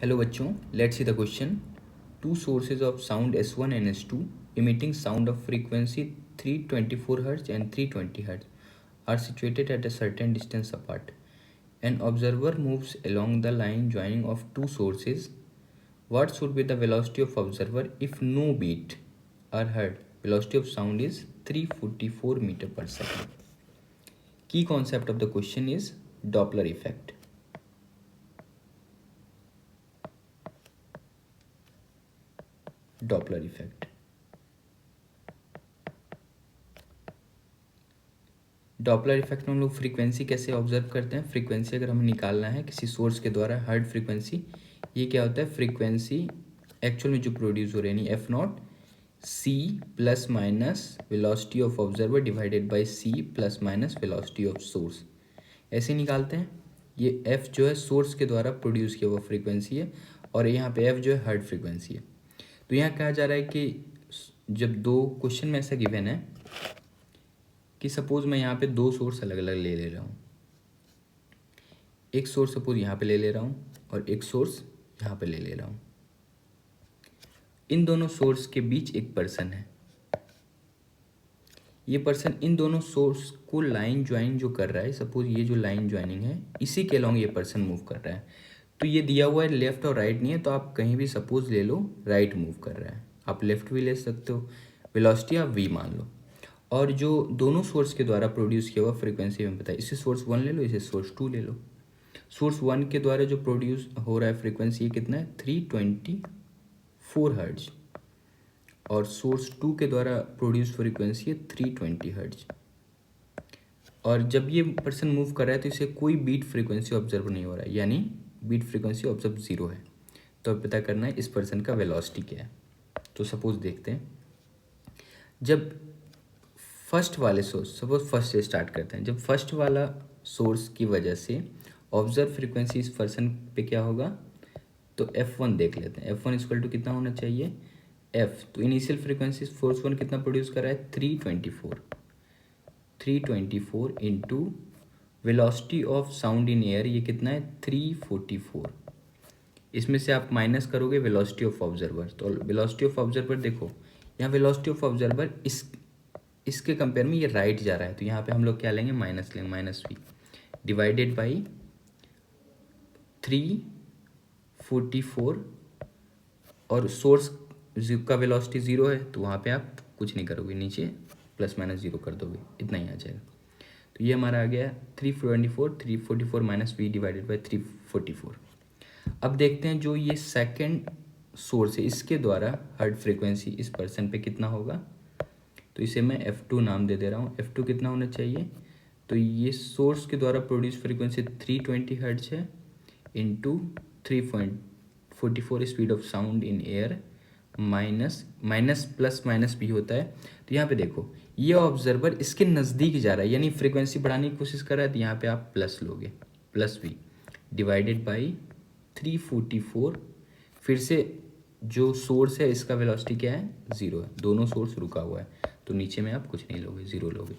Hello बच्चों, let's see the question. Two sources of sound S1 and S2 emitting sound of frequency 324 Hz and 320 Hz are situated at a certain distance apart. An observer moves along the line joining of two sources. What should be the velocity of observer if no beat are heard? Velocity of sound is 344 meter per second. Key concept of the question is Doppler effect. Doppler effect. Doppler effect में हम लोग frequency कैसे observe करते हैं. Frequency अगर हमें निकालना है किसी सोर्स के द्वारा हर्ड फ्रीक्वेंसी, ये क्या होता है, फ्रीक्वेंसी एक्चुअल में जो प्रोड्यूस हो रही है यानी F naught C plus minus velocity of observer divided by C plus minus velocity of source, ऐसे निकालते हैं. ये एफ जो है सोर्स के द्वारा प्रोड्यूस किया हुआ फ्रीक्वेंसी है और यहाँ पे एफ जो है हर्ड फ्रीक्वेंसी है. तो यहाँ कहा जा रहा है कि जब दो क्वेश्चन में ऐसा गिवन है कि सपोज मैं यहाँ पे दो सोर्स अलग अलग ले रहा हूँ. एक सोर्स सपोज यहाँ पे ले रहा हूँ और एक सोर्स यहाँ पे ले रहा हूँ. इन दोनों सोर्स के बीच एक पर्सन है. ये पर्सन इन दोनों सोर्स को लाइन ज्वाइन जो कर रहा है, सपोज ये जो लाइन ज्वाइनिंग है इसी के अलॉन्ग ये पर्सन मूव कर रहा है. तो ये दिया हुआ है लेफ्ट और राइट नहीं है, तो आप कहीं भी सपोज ले लो राइट मूव कर रहा है, आप लेफ्ट भी ले सकते हो. वेलोसिटी आप वी मान लो. और जो दोनों सोर्स के द्वारा प्रोड्यूस किया हुआ फ्रीक्वेंसी में पता है, इसे सोर्स 1 ले लो, इसे सोर्स 2 ले लो. सोर्स 1 के द्वारा जो प्रोड्यूस हो रहा है फ्रीक्वेंसी ये कितना है, 324 हर्ट्ज. और सोर्स 2 के द्वारा प्रोड्यूस फ्रीक्वेंसी है 320 हर्ट्ज. और जब ये पर्सन मूव कर रहा है तो इसे कोई बीट फ्रीक्वेंसी ऑब्जर्व नहीं हो रहा है, यानी बीट फ्रीक्वेंसी ऑब्जर्व 0 है. तो अब पता करना है इस पर्सन का वेलोसिटी क्या है. तो सपोज देखते हैं, जब फर्स्ट वाले सोर्स, सपोज फर्स्ट से स्टार्ट करते हैं, जब फर्स्ट वाला सोर्स की वजह से ऑब्जर्व फ्रीक्वेंसी इस पर्सन पे क्या होगा, तो F1 देख लेते हैं. F1 इक्वल टू कितना होना चाहिए, F. तो इनिशियल फ्रीक्वेंसी सोर्स 1 कितना प्रोड्यूस कर रहा है, 324 into velocity of sound in air, ये कितना है 344. इसमें से आप माइनस करोगे वेलोसिटी ऑफ ऑब्जर्वर, तो वेलोसिटी ऑफ ऑब्जर्वर देखो, यहाँ वेलोसिटी ऑफ ऑब्जर्वर इसके कंपेयर में ये राइट जा रहा है, तो यहाँ पे हम लोग क्या लेंगे, माइनस लेंगे, माइनस वी डिवाइडेड बाई 344. और सोर्स का वेलोसिटी 0 है, तो वहाँ पे आप कुछ नहीं करोगे, नीचे प्लस माइनस 0 कर दोगे, इतना ही आ जाएगा. तो ये हमारा आ गया 344 माइनस वी डिवाइडेड बाई 344. अब देखते हैं जो ये सेकंड सोर्स है इसके द्वारा हर्ड फ्रीक्वेंसी इस पर्सन पे कितना होगा. तो इसे मैं F2 नाम दे दे रहा हूँ. F2 कितना होना चाहिए, तो ये सोर्स के द्वारा प्रोड्यूस फ्रीक्वेंसी 320 हर्ट्ज है into 3.44 speed of sound in air minus plus minus भी होता है. तो यहाँ पे देखो ये ऑब्जर्वर इसके नज़दीक जा रहा है, यानी फ्रीक्वेंसी बढ़ाने की कोशिश कर रहा है, तो यहाँ पे आप प्लस लोगे, प्लस वी डिवाइडेड बाई 344. फिर से जो सोर्स है इसका वेलोसिटी क्या है, 0 है, दोनों सोर्स रुका हुआ है, तो नीचे में आप कुछ नहीं लोगे, 0 लोगे.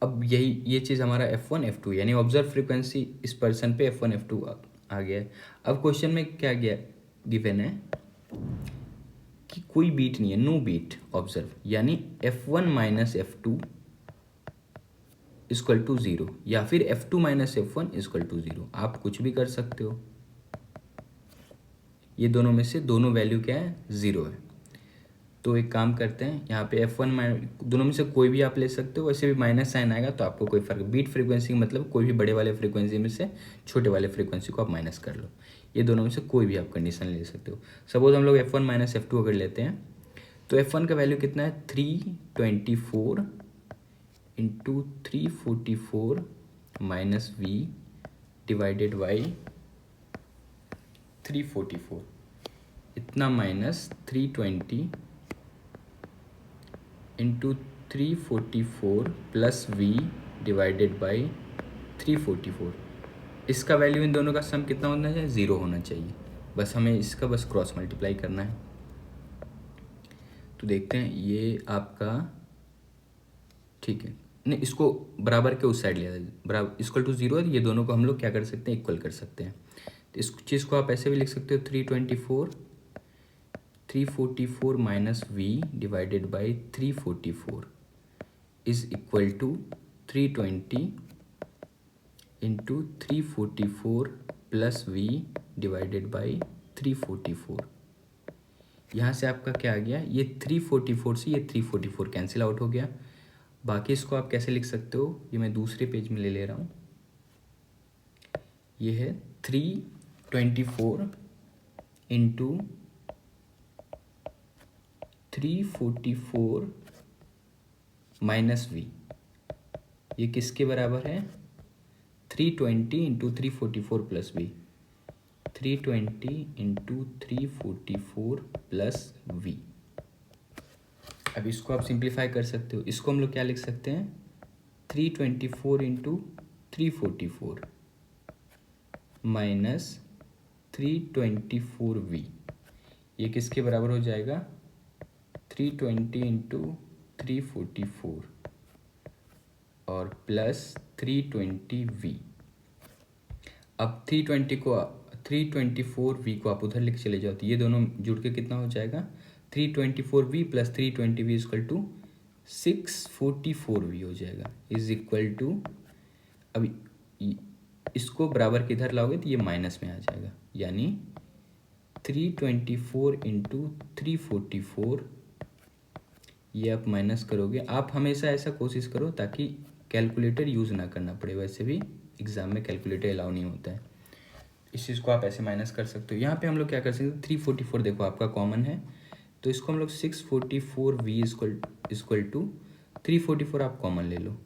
अब ये चीज़ हमारा F1 F2 यानी ऑब्जर्व फ्रीक्वेंसी इस पर्सन पे F1 F2 आ गया है. अब क्वेश्चन में क्या गया गिवन है कि कोई बीट नहीं है, नो बीट ऑब्जर्व, यानी F1 minus F2 equal to 0 या फिर F2 minus F1 equal to 0. आप कुछ भी कर सकते हो, ये दोनों में से दोनों वैल्यू क्या है, 0 है. तो एक काम करते हैं, यहाँ पे F1 दोनों में से कोई भी आप ले सकते हो, वैसे भी माइनस साइन आएगा तो आपको कोई फर्क. बीट फ्रीक्वेंसी मतलब कोई भी बड़े वाले फ्रीक्वेंसी में से छोटे वाले फ्रीक्वेंसी को आप माइनस कर लो. ये दोनों में से कोई भी आप कंडीशन ले सकते हो. सपोज हम लोग F1 माइनस F2 अगर लेते हैं, तो F1 का वैल्यू कितना है, 324 into 344 minus V divided by 344, इतना minus 320 into 344 plus V divided by 344. इसका वैल्यू इन दोनों का सम कितना होना चाहिए, 0 होना चाहिए. बस हमें इसका बस क्रॉस मल्टीप्लाई करना है. तो देखते हैं ये आपका ठीक है, नहीं इसको बराबर के उस साइड लिया था, बराबर इक्वल टू 0 है, ये दोनों को हम लोग क्या कर सकते हैं, इक्वल कर सकते हैं. तो इस चीज़ को आप ऐसे भी लिख सकते हो 344 minus V divided by 344 is equal to 320 into 344 plus V divided by 344। यहाँ से आपका क्या आ गया, ये 344 से ये 344 कैंसिल आउट हो गया। बाकी इसको आप कैसे लिख सकते हो, ये मैं दूसरे पेज में ले रहा हूँ। ये है 324 इंटू 344 माइनस वी, ये किसके बराबर है, 320 into 344 plus V, 320 into 344 plus V. अब इसको आप सिंप्लीफाई कर सकते हो, इसको हम लोग क्या लिख सकते हैं, 324 इंटू 344 माइनस 324 वी, ये किसके बराबर हो जाएगा, 320 इंटू 344 और प्लस 320 वी। अब 324 वी को आप उधर लिख चले जाओ तो ये दोनों जुड़ के कितना हो जाएगा, 324 V plus 320 V equal to 644 V हो जाएगा, इज इक्वल टू, अब इसको बराबर किधर लाओगे तो ये माइनस में आ जाएगा, यानी 324 इंटू 344, ये आप माइनस करोगे। आप हमेशा ऐसा कोशिश करो ताकि कैलकुलेटर यूज़ ना करना पड़े, वैसे भी एग्ज़ाम में कैलकुलेटर अलाउ नहीं होता है। इस चीज़ को आप ऐसे माइनस कर सकते हो। यहाँ पे हम लोग क्या कर सकते हैं, 344 देखो आपका कॉमन है, तो इसको हम लोग 644 वी इक्वल टू 344 आप कॉमन ले लो,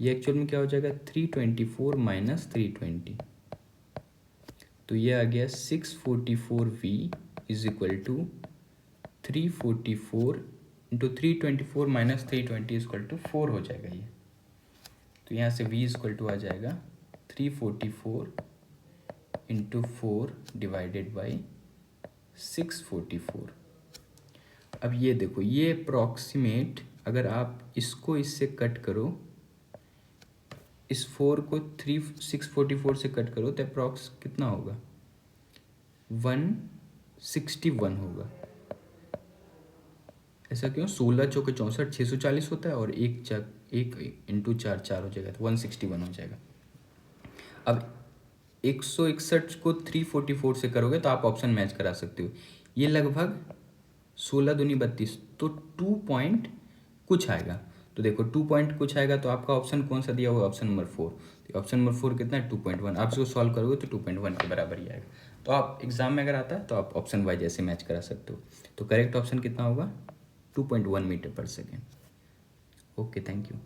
ये एक्चुअल में क्या हो जाएगा, 324 माइनस 320, तो ये आ गया 644 V is equal to 344 into 324 minus 320 equal to 4 हो जाएगा ये। तो यहाँ से v इक्वल टू आ जाएगा 344 इंटू 4 डिवाइडेड बाई 644। अब ये देखो, ये अप्रॉक्सीमेट, अगर आप इसको इससे कट करो, इस 4 को 644 से कट करो तो अप्रॉक्स कितना होगा, 161 होगा। ऐसा क्यों, 16 चौके 64, 640 होता है, और एक इंटू 4 4 हो जाएगा, तो 161 हो जाएगा। अब 161 को 344 से करोगे तो आप ऑप्शन मैच करा सकते हो, ये लगभग 16 दूनी 32, तो 2 पॉइंट कुछ आएगा। तो देखो 2 पॉइंट कुछ आएगा, तो आपका ऑप्शन कौन सा दिया हुआ, ऑप्शन नंबर 4। तो ऑप्शन नंबर 4 कितना है, 2.1। आप इसको सॉल्व करोगे तो 2.1 के बराबर ही आएगा। तो आप एग्जाम में अगर आता है तो आप ऑप्शन वाइज ऐसे मैच करा सकते हो। तो करेक्ट ऑप्शन कितना होगा, 2.1 मीटर पर सेकेंड। Okay, thank you.